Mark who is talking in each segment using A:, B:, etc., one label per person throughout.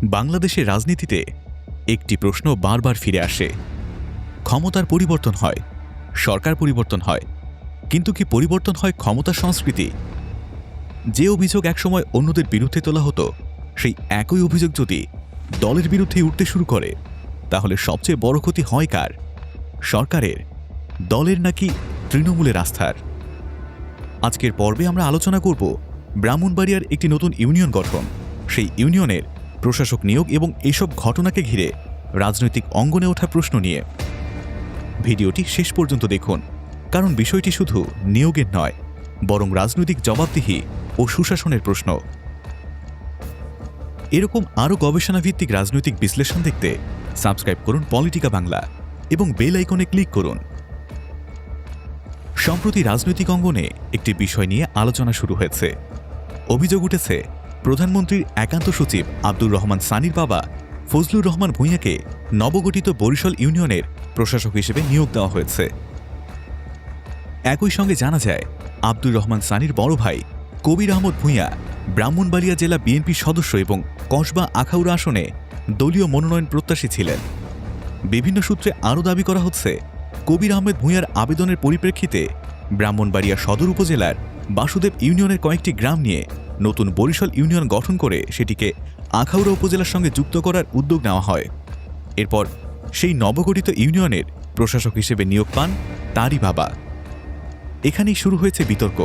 A: বাংলাদেশের রাজনীতিতে একটি প্রশ্ন বারবার ফিরে আসে। ক্ষমতার পরিবর্তন হয়, সরকার পরিবর্তন হয়, কিন্তু কি পরিবর্তন হয় ক্ষমতার সংস্কৃতি? যে অভিযোগ একসময় অন্যদের বিরুদ্ধে তোলা হতো, সেই একই অভিযোগ যদি দলের বিরুদ্ধে উঠতে শুরু করে, তাহলে সবচেয়ে বড় ক্ষতি হয় কার? সরকারের, দলের নাকি তৃণমূলের আস্থার? আজকের পর্বে আমরা আলোচনা করব ব্রাহ্মণবাড়িয়ার একটি নতুন ইউনিয়ন গঠন, সেই ইউনিয়নের প্রশাসক নিয়োগ এবং এইসব ঘটনাকে ঘিরে রাজনৈতিক অঙ্গনে ওঠা প্রশ্ন নিয়ে। ভিডিওটি শেষ পর্যন্ত দেখুন, কারণ বিষয়টি শুধু নিয়োগের নয়, বরং রাজনৈতিক জবাবদিহি ও সুশাসনের প্রশ্ন। এরকম আরও গবেষণাভিত্তিক রাজনৈতিক বিশ্লেষণ দেখতে সাবস্ক্রাইব করুন পলিটিকা বাংলা এবং বেল আইকনে ক্লিক করুন। সম্প্রতি রাজনৈতিক অঙ্গনে একটি বিষয় নিয়ে আলোচনা শুরু হয়েছে। অভিযোগ উঠেছে, প্রধানমন্ত্রীর একান্ত সচিব আব্দুর রহমান সানির বাবা ফজলুর রহমান ভূঁইয়াকে নবগঠিত বরিশাল ইউনিয়নের প্রশাসক হিসেবে নিয়োগ দেওয়া হয়েছে। একই সঙ্গে জানা যায়, আব্দুর রহমান সানির বড় ভাই কবির আহমদ ভূঁইয়া ব্রাহ্মণবাড়িয়া জেলা বিএনপি সদস্য এবং কসবা আখাউড়া আসনে দলীয় মনোনয়ন প্রত্যাশী ছিলেন। বিভিন্ন সূত্রে আরও দাবি করা হচ্ছে, কবির আহমেদ ভূঁইয়ার আবেদনের পরিপ্রেক্ষিতে ব্রাহ্মণবাড়িয়া সদর উপজেলার বাসুদেব ইউনিয়নের কয়েকটি গ্রাম নিয়ে নতুন বরিশাল ইউনিয়ন গঠন করে সেটিকে আখাউড়া উপজেলার সঙ্গে যুক্ত করার উদ্যোগ নেওয়া হয়। এরপর সেই নবগঠিত ইউনিয়নের প্রশাসক হিসেবে নিয়োগ পান তারই বাবা। এখানেই শুরু হয়েছে বিতর্ক।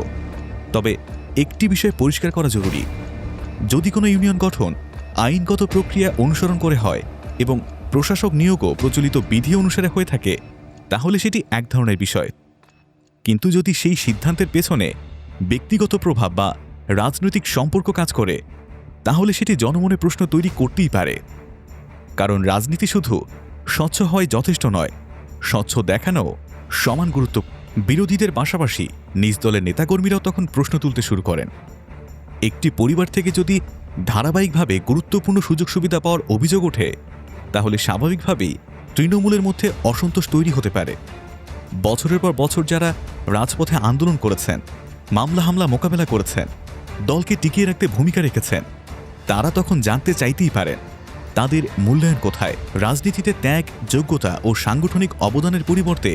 A: তবে একটি বিষয় পরিষ্কার করা জরুরি, যদি কোনো ইউনিয়ন গঠন আইনগত প্রক্রিয়া অনুসরণ করে হয় এবং প্রশাসক নিয়োগও প্রচলিত বিধি অনুসারে হয়ে থাকে, তাহলে সেটি এক ধরনের বিষয়। কিন্তু যদি সেই সিদ্ধান্তের পেছনে ব্যক্তিগত প্রভাব বা রাজনৈতিক সম্পর্ক কাজ করে, তাহলে সেটি জনমনে প্রশ্ন তৈরি করতেই পারে। কারণ রাজনীতি শুধু স্বচ্ছ হয় যথেষ্ট নয়, স্বচ্ছ দেখানো সমান গুরুত্ব। বিরোধীদের পাশাপাশি নিজ দলের নেতাকর্মীরাও তখন প্রশ্ন তুলতে শুরু করেন। একটি পরিবার থেকে যদি ধারাবাহিকভাবে গুরুত্বপূর্ণ সুযোগ সুবিধা পাওয়ার অভিযোগ ওঠে, তাহলে স্বাভাবিকভাবেই তৃণমূলের মধ্যে অসন্তোষ তৈরি হতে পারে। বছরের পর বছর যারা রাজপথে আন্দোলন করেছেন, মামলা হামলা মোকাবেলা করেছেন, দলকে টিকিয়ে রাখতে ভূমিকা রেখেছেন, তারা তখন জানতে চাইতেই পারেন তাদের মূল্যায়ন কোথায়। রাজনীতিতে ত্যাগ, যোগ্যতা ও সাংগঠনিক অবদানের পরিবর্তে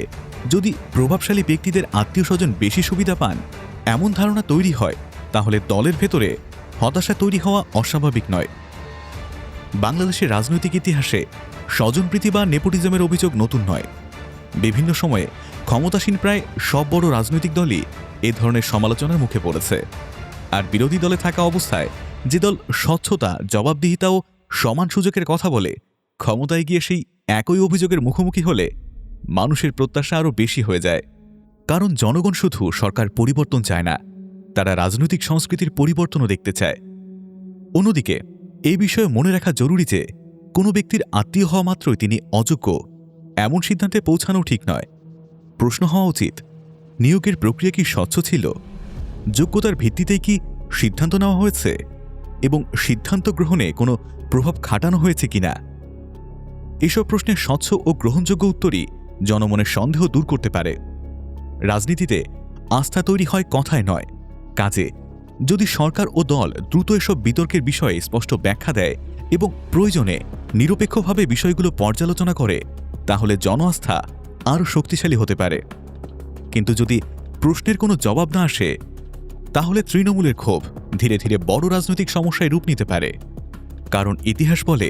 A: যদি প্রভাবশালী ব্যক্তিদের আত্মীয় স্বজন বেশি সুবিধা পান, এমন ধারণা তৈরি হয়, তাহলে দলের ভেতরে হতাশা তৈরি হওয়া অস্বাভাবিক নয়। বাংলাদেশের রাজনৈতিক ইতিহাসে স্বজনপ্রীতি বা নেপোটিজমের অভিযোগ নতুন নয়। বিভিন্ন সময়ে ক্ষমতাসীন প্রায় সব বড় রাজনৈতিক দলই এ ধরনের সমালোচনার মুখে পড়েছে। আর বিরোধী দলে থাকা অবস্থায় যে দল স্বচ্ছতা, জবাবদিহিতা ও সমান সুযোগের কথা বলে, ক্ষমতায় গিয়ে সেই একই অভিযোগের মুখোমুখি হলে মানুষের প্রত্যাশা আরও বেশি হয়ে যায়। কারণ জনগণ শুধু সরকার পরিবর্তন চায় না, তারা রাজনৈতিক সংস্কৃতির পরিবর্তনও দেখতে চায়। অন্যদিকে এই বিষয়ে মনে রাখা জরুরি যে, কোনো ব্যক্তির আত্মীয় হওয়া মাত্রই তিনি অযোগ্য, এমন সিদ্ধান্তে পৌঁছানো ঠিক নয়। প্রশ্ন হওয়া উচিত, নিয়োগের প্রক্রিয়া কি স্বচ্ছ ছিল? যোগ্যতার ভিত্তিতেই কি সিদ্ধান্ত নেওয়া হয়েছে? এবং সিদ্ধান্ত গ্রহণে কোনো প্রভাব খাটানো হয়েছে কিনা? এসব প্রশ্নের স্বচ্ছ ও গ্রহণযোগ্য উত্তরই জনমনের সন্দেহ দূর করতে পারে। রাজনীতিতে আস্থা তৈরি হয় কথায় নয়, কাজে। যদি সরকার ও দল দ্রুত এসব বিতর্কের বিষয়ে স্পষ্ট ব্যাখ্যা দেয় এবং প্রয়োজনে নিরপেক্ষভাবে বিষয়গুলো পর্যালোচনা করে, তাহলে জন আস্থা আরও শক্তিশালী হতে পারে। কিন্তু যদি প্রশ্নের কোনো জবাব না আসে, তাহলে তৃণমূলের ক্ষোভ ধীরে ধীরে বড় রাজনৈতিক সমস্যায় রূপ নিতে পারে। কারণ ইতিহাস বলে,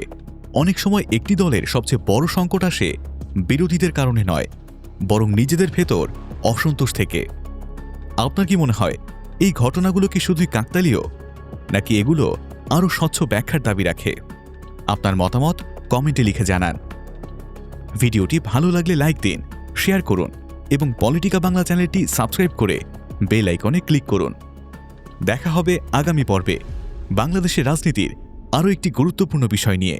A: অনেক সময় একটি দলের সবচেয়ে বড় সংকট আসে বিরোধীদের কারণে নয়, বরং নিজেদের ভেতর অসন্তোষ থেকে। আপনার কি মনে হয়, এই ঘটনাগুলো কি শুধুই কাকতালীয়, নাকি এগুলো আরও স্বচ্ছ ব্যাখ্যার দাবি রাখে? আপনার মতামত কমেন্টে লিখে জানান। ভিডিওটি ভালো লাগলে লাইক দিন, শেয়ার করুন এবং পলিটিকা বাংলা চ্যানেলটি সাবস্ক্রাইব করে বেল আইকনে ক্লিক করুন। দেখা হবে আগামী পর্বে বাংলাদেশের রাজনীতির আরও একটি গুরুত্বপূর্ণ বিষয় নিয়ে।